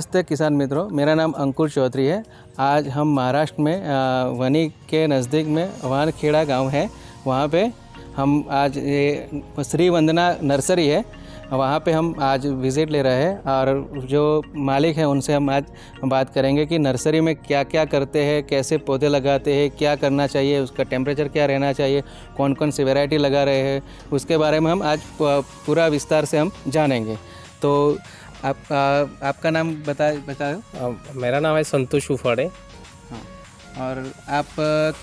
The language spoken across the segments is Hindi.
नमस्ते किसान मित्रों, मेरा नाम अंकुर चौधरी है। आज हम महाराष्ट्र में वनी के नज़दीक में वानखेड़ा गांव है, वहां पे हम आज ये श्री वंदना नर्सरी है, वहां पे हम आज विज़िट ले रहे हैं और जो मालिक हैं उनसे हम आज बात करेंगे कि नर्सरी में क्या क्या करते हैं, कैसे पौधे लगाते हैं, क्या करना चाहिए, उसका टेम्परेचर क्या रहना चाहिए, कौन कौन सी वैरायटी लगा रहे हैं, उसके बारे में हम आज पूरा विस्तार से हम जानेंगे। तो आपका नाम बताओ। मेरा नाम है संतोष उफाड़े। हाँ, और आप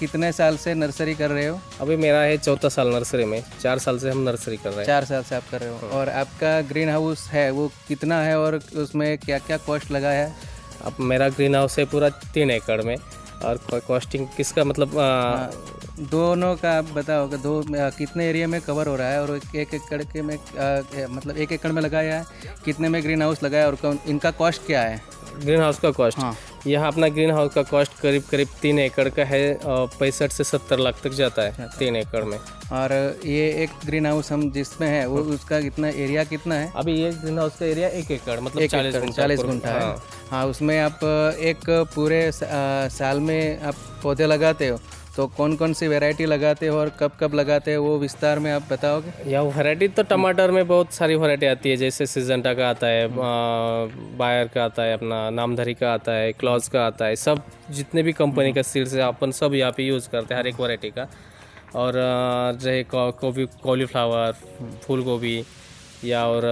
कितने साल से नर्सरी कर रहे हो? अभी मेरा है 14 साल नर्सरी में। 4 साल से हम नर्सरी कर रहे हैं। 4 साल से आप कर रहे हो। और आपका ग्रीन हाउस है वो कितना है और उसमें क्या क्या कॉस्ट लगा है? अब मेरा ग्रीन हाउस है पूरा 3 एकड़ में। और कॉस्टिंग किसका मतलब दोनों का आप बताओ कि कितने एरिया में कवर हो रहा है और एक एकड़ के में मतलब 1 एकड़ में लगाया है, कितने में ग्रीन हाउस लगाया और इनका कॉस्ट क्या है? ग्रीन हाउस का कॉस्ट, हाँ। यहाँ अपना ग्रीन हाउस का कॉस्ट करीब 3 एकड़ का है और 65 से 70 लाख तक जाता है 3 एकड़ में। और ये एक ग्रीन हाउस हम जिसमें है वो उसका कितना एरिया कितना है? अभी ये ग्रीन हाउस का एरिया 1 एकड़ मतलब 40 गुंठा है। हाँ, उसमें आप एक पूरे साल में आप पौधे लगाते हो, तो कौन कौन सी वैरायटी लगाते हो और कब कब लगाते हो, वो विस्तार में आप बताओगे? या वैरायटी तो टमाटर में बहुत सारी वैरायटी आती है, जैसे सिजेंटा का आता है, बायर का आता है, अपना नामधरी का आता है, क्लॉज का आता है। सब जितने भी कंपनी का सीड्स है अपन सब यहाँ पे यूज़ करते हैं हर एक वैरायटी का। और रहे कॉलीफ्लावर, फूल गोभी या और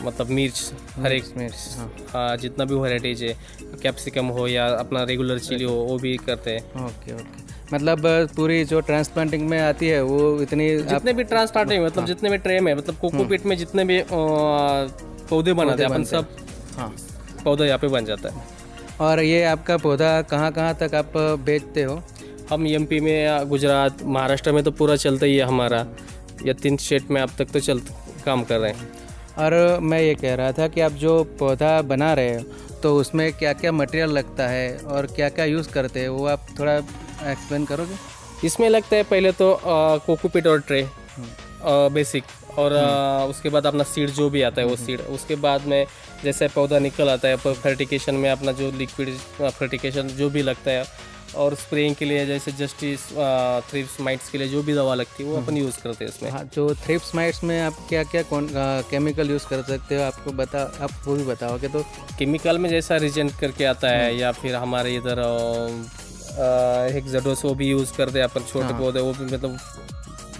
मतलब मिर्च, हर एक मिर्च, हाँ जितना भी वैराइटीज है, कैप्सिकम हो या अपना रेगुलर चिली हो, वो भी करते हैं। ओके। मतलब पूरी जो ट्रांसप्लांटिंग में आती है वो इतनी जितने भी ट्रांसप्लांटिंग मतलब जितने भी ट्रे में मतलब कोकोपीट में जितने भी पौधे बनाते हैं अपन सब, हाँ पौधा यहाँ पे बन जाता है। और ये आपका पौधा कहाँ कहाँ तक आप बेचते हो? हम एमपी में या गुजरात, महाराष्ट्र में तो पूरा चलता ही है हमारा, या 3 स्टेट में अब तक तो काम कर रहे हैं। और मैं ये कह रहा था कि आप जो पौधा बना रहे हो तो उसमें क्या क्या मटेरियल लगता है और क्या क्या यूज़ करते हैं, वो आप थोड़ा एक्सप्लेन करोगे? इसमें लगता है पहले तो कोकोपीट और ट्रे बेसिक, और उसके बाद अपना सीड जो भी आता है वो सीड, उसके बाद में जैसे पौधा निकल आता है फर्टिगेशन में अपना जो लिक्विड फर्टिगेशन जो भी लगता है, और स्प्रेइंग के लिए जैसे जस्टिस थ्रिप्स माइट्स के लिए जो भी दवा लगती है वो अपन यूज़ करते हैं इसमें। हाँ, जो थ्रिप्स माइट्स में आप क्या क्या केमिकल यूज़ कर सकते हो, आप वो भी बताओगे? तो केमिकल में जैसा रिजेंट करके आता है, या फिर हमारे इधर हेक्साडोस वो भी यूज़ करते हैं अपन, छोटे पौधे वो भी मतलब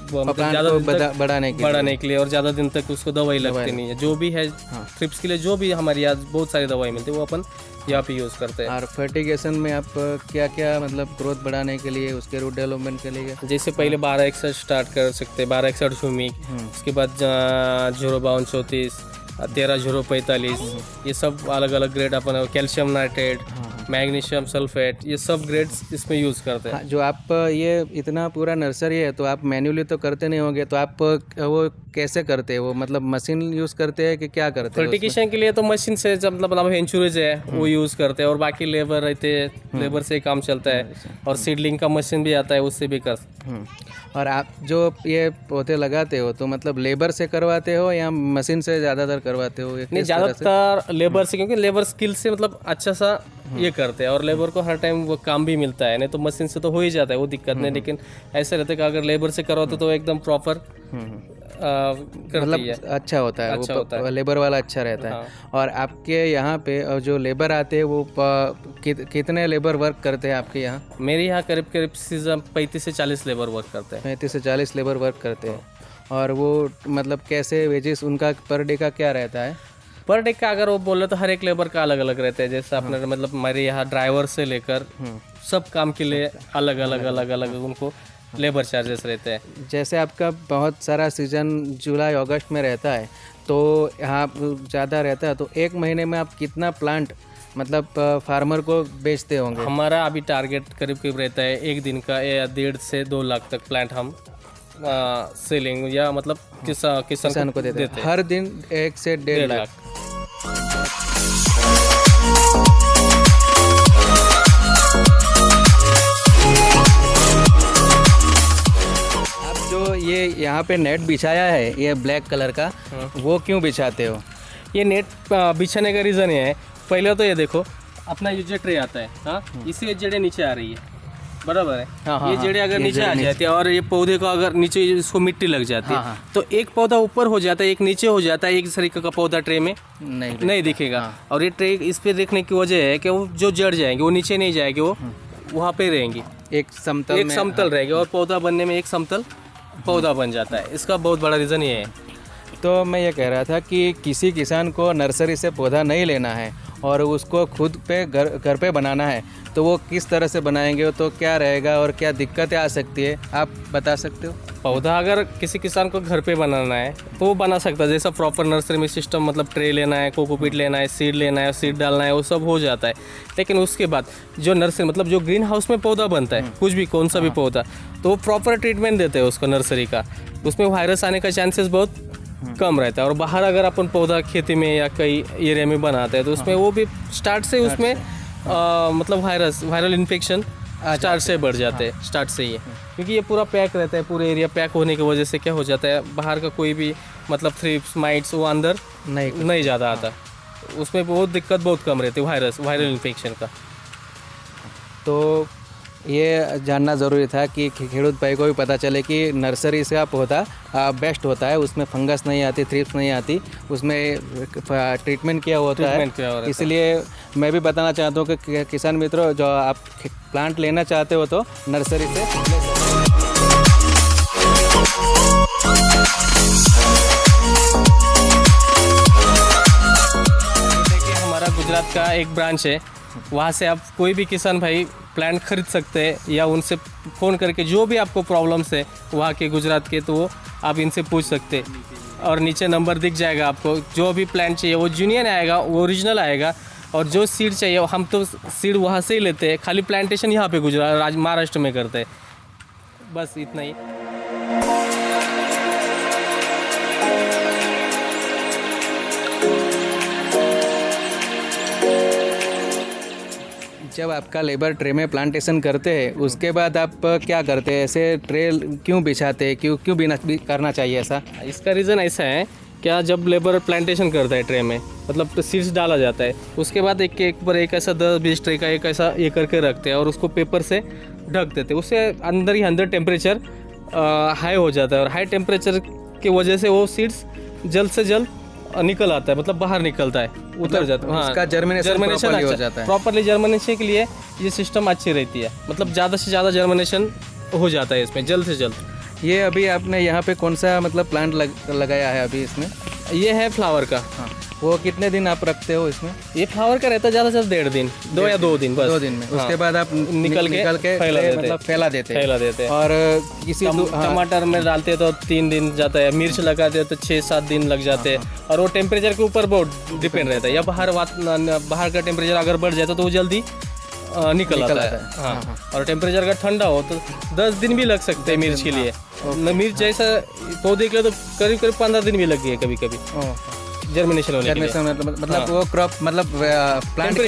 ज़्यादा बढ़ाने के लिए, और ज़्यादा दिन तक उसको दवाई लगती नहीं है। जो भी है थ्रिप्स के लिए जो भी हमारे यहाँ बहुत सारी दवाई मिलती है वो अपन यहाँ पे यूज़ करते हैं। और फर्टिगेशन में आप क्या क्या मतलब ग्रोथ बढ़ाने के लिए, उसके रूट डेवलपमेंट के लिए? जैसे पहले 1261 स्टार्ट कर सकते हैं, 1261 ह्यूमिक, उसके बाद 05234, 13-045, ये सब अलग अलग ग्रेड अपन, कैल्शियम नाइट्रेट, मैग्नीशियम सल्फेट, ये सब ग्रेड्स इसमें यूज़ करते हैं। जो आप ये इतना पूरा नर्सरी है तो आप मैन्युअली तो करते नहीं होंगे, तो आप वो कैसे करते हैं? वो मतलब मशीन यूज़ करते हैं कि क्या करते हैं? फर्टिगेशन के लिए तो मशीन से जब मतलब हेंचुरेज है वो यूज़ करते हैं, और बाकी लेबर रहते हैं, लेबर से काम चलता है, और सीडलिंग का मशीन भी आता है उससे भी कर। और आप जो ये पौधे लगाते हो तो मतलब लेबर से करवाते हो या मशीन से ज़्यादातर करवाते हो? नहीं, ज़्यादातर लेबर से, क्योंकि लेबर स्किल से मतलब अच्छा सा ये करते हैं, और लेबर को हर टाइम वो काम भी मिलता है, नहीं तो मशीन से तो हो ही जाता है, वो दिक्कत नहीं। लेकिन ऐसा रहता है कि अगर लेबर से करवाते तो एकदम प्रॉपर मतलब अच्छा होता है, अच्छा होता है, लेबर वाला अच्छा रहता है। और आपके यहाँ पे जो लेबर आते हैं वो कितने लेबर वर्क करते हैं आपके यहाँ? मेरे यहाँ करीब सीजन 35 से 40 लेबर वर्क करते हैं। 35 से 40 लेबर वर्क करते हैं। और वो मतलब कैसे वेजेस उनका पर डे का क्या रहता है? पर डे का अगर वो बोले तो हर एक लेबर का अलग अलग रहता है। जैसे आपने मतलब मेरे यहाँ ड्राइवर से लेकर सब काम के लिए अलग अलग उनको लेबर चार्जेस रहते हैं। जैसे आपका बहुत सारा सीजन जुलाई अगस्त में रहता है तो यहाँ ज़्यादा रहता है, तो 1 महीने में आप कितना प्लांट मतलब फार्मर को बेचते होंगे? हमारा अभी टारगेट करीब रहता है 1 दिन का 1.5 से 2 लाख तक प्लांट हम सेलिंग या मतलब किसान को देते हैं। हर दिन 1 से 1.5 लाख। जो ये यहाँ पे नेट बिछाया है ये ब्लैक कलर का, वो क्यों बिछाते हो? ये नेट बिछाने का रीज़न ये है पहले तो ये देखो अपना ये जो ट्रे आता है, हाँ, इससे जड़ें नीचे आ रही है, बराबर है। हाँ, ये जड़ें अगर नीचे आ जाती है और ये पौधे को अगर नीचे इसको मिट्टी लग जाती है, तो एक पौधा ऊपर हो जाता है, एक नीचे हो जाता है, एक तरीके का पौधा ट्रे में नहीं दिखेगा। और ये ट्रे इस पे देखने की वजह है कि वो जो जड़ जाएंगे वो नीचे नहीं जाएंगे, वो वहाँ पे रहेंगी, एक समतल रहेगी और पौधा बनने में एक समतल पौधा बन जाता है। इसका बहुत बड़ा रीज़न ये है। तो मैं ये कह रहा था कि किसी किसान को नर्सरी से पौधा नहीं लेना है और उसको खुद पे घर पे बनाना है, तो वो किस तरह से बनाएंगे, तो क्या रहेगा और क्या दिक्कतें आ सकती है, आप बता सकते हो? पौधा अगर किसी किसान को घर पे बनाना है तो वो बना सकता है, जैसा प्रॉपर नर्सरी में सिस्टम, मतलब ट्रे लेना है, कोकोपीट लेना है, सीड लेना है, सीड डालना है, वो सब हो जाता है। लेकिन उसके बाद जो नर्सरी मतलब जो ग्रीन हाउस में पौधा बनता है, कुछ भी कौन सा भी पौधा, तो वो प्रॉपर ट्रीटमेंट देते हैं उसको नर्सरी का, उसमें वायरस आने का चांसेस बहुत कम रहता है। और बाहर अगर अपन पौधा खेती में या कई एरिया में बनाते हैं तो उसमें वो भी स्टार्ट से उसमें मतलब वायरल इन्फेक्शन स्टार्ट से बढ़ जाते हैं, स्टार्ट से ही, क्योंकि ये पूरा पैक रहता है, पूरे एरिया पैक होने की वजह से क्या हो जाता है, बाहर का कोई भी मतलब थ्रिप्स माइट्स वो अंदर नहीं ज़्यादा आता, उसमें बहुत दिक्कत बहुत कम रहती है वायरल इन्फेक्शन का। तो ये जानना ज़रूरी था कि खेडूत भाई को भी पता चले कि नर्सरी से पौधा बेस्ट होता है, उसमें फंगस नहीं आती, थ्रिप्स नहीं आती, उसमें ट्रीटमेंट किया होता है। इसलिए मैं भी बताना चाहता हूँ कि किसान मित्रों, जो आप प्लांट लेना चाहते हो तो नर्सरी से देखिए हमारा गुजरात का एक ब्रांच है, वहाँ से आप कोई भी किसान भाई प्लांट खरीद सकते हैं या उनसे फ़ोन करके जो भी आपको प्रॉब्लम्स है वहाँ के गुजरात के, तो आप इनसे पूछ सकते हैं। और नीचे नंबर दिख जाएगा आपको, जो भी प्लांट चाहिए वो जेन्युइन आएगा, वो ओरिजिनल आएगा। और जो सीड चाहिए हम तो सीड वहाँ से ही लेते हैं, खाली प्लांटेशन यहाँ पे गुजरात महाराष्ट्र में करते हैं, बस इतना ही। जब आपका लेबर ट्रे में प्लांटेशन करते हैं उसके बाद आप क्या करते हैं, ऐसे ट्रे क्यों बिछाते हैं, क्यों बिना करना चाहिए ऐसा? इसका रीज़न ऐसा है, क्या जब लेबर प्लांटेशन करता है ट्रे में, मतलब सीड्स डाला जाता है, उसके बाद एक के ऊपर एक ऐसा 10-20 ट्रे का एक ऐसा ये करके रखते हैं और उसको पेपर से ढक देते हैं। उससे अंदर ही अंदर टेम्परेचर हाई हो जाता है और हाई टेम्परेचर की वजह से वो सीड्स जल्द से जल्द निकल आता है, मतलब बाहर निकलता है, उतर जाता है। हाँ, उसका जर्मिनेशन हो जाता है। प्रॉपरली जर्मिनेशन के लिए ये सिस्टम अच्छी रहती है, मतलब ज़्यादा से ज़्यादा जर्मिनेशन हो जाता है इसमें जल्द से जल्द। ये अभी आपने यहाँ पे कौन सा मतलब प्लांट लगाया है अभी इसमें? ये है फ्लावर का। हाँ, वो कितने दिन आप रखते हो इसमें? ये फ्लावर का रहता है ज़्यादा से ज़्यादा 1.5 दिन, 2 या 2 दिन बस। 2 दिन में। हाँ, उसके बाद आप निकल के फैला देते हैं। और किसी टमाटर में डालते हैं तो 3 दिन जाता है, मिर्च लगाते हैं तो 6-7 दिन लग जाते हैं। और वो टेम्परेचर के ऊपर बहुत डिपेंड रहता है, या बाहर का टेम्परेचर अगर बढ़ जाता है तो वो जल्दी निकल आता है। हाँ, और टेम्परेचर अगर ठंडा हो तो 10 दिन भी लग सकते हैं मिर्च के लिए। मिर्च जैसा पौधे के लिए तो करीब 15 दिन भी लग गए कभी कभी जर्मिनेशन होने के लिए। मतलब वो क्रॉप मतलब प्लांट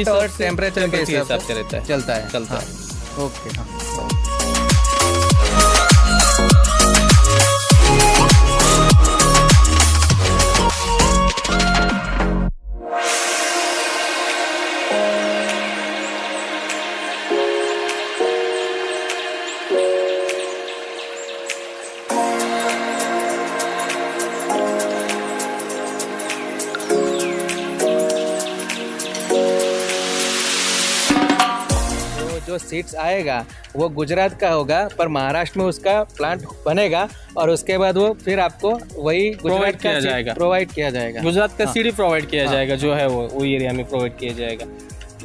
और टेम्परेचर के हिसाब से रहता है, चलता है। ओके, हाँ। जो सीड्स आएगा वो गुजरात का होगा, पर महाराष्ट्र में उसका प्लांट बनेगा और उसके बाद वो फिर आपको वही गुजरात का प्रोवाइड किया जाएगा। गुजरात का सीड प्रोवाइड किया जाएगा, जो है वो एरिया में प्रोवाइड किया जाएगा।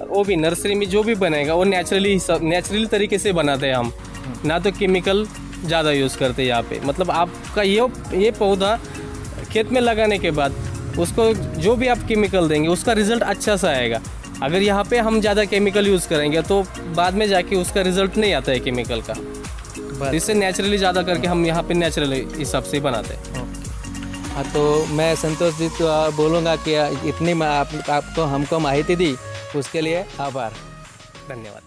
वो भी नर्सरी में जो भी बनेगा वो नेचुरली तरीके से बनाते हैं हम, ना तो केमिकल ज़्यादा यूज़ करते हैं यहाँ पे। मतलब आपका ये पौधा खेत में लगाने के बाद उसको जो भी आप केमिकल देंगे उसका रिजल्ट अच्छा सा आएगा। अगर यहाँ पे हम ज़्यादा केमिकल यूज़ करेंगे तो बाद में जाके उसका रिजल्ट नहीं आता है केमिकल का। इससे नेचुरली ज़्यादा करके हम यहाँ पे नेचुरल हिसाब से बनाते हैं। हाँ, तो मैं संतोष जी तो बोलूँगा कि इतनी आपको हमको माहिती दी उसके लिए आभार, धन्यवाद।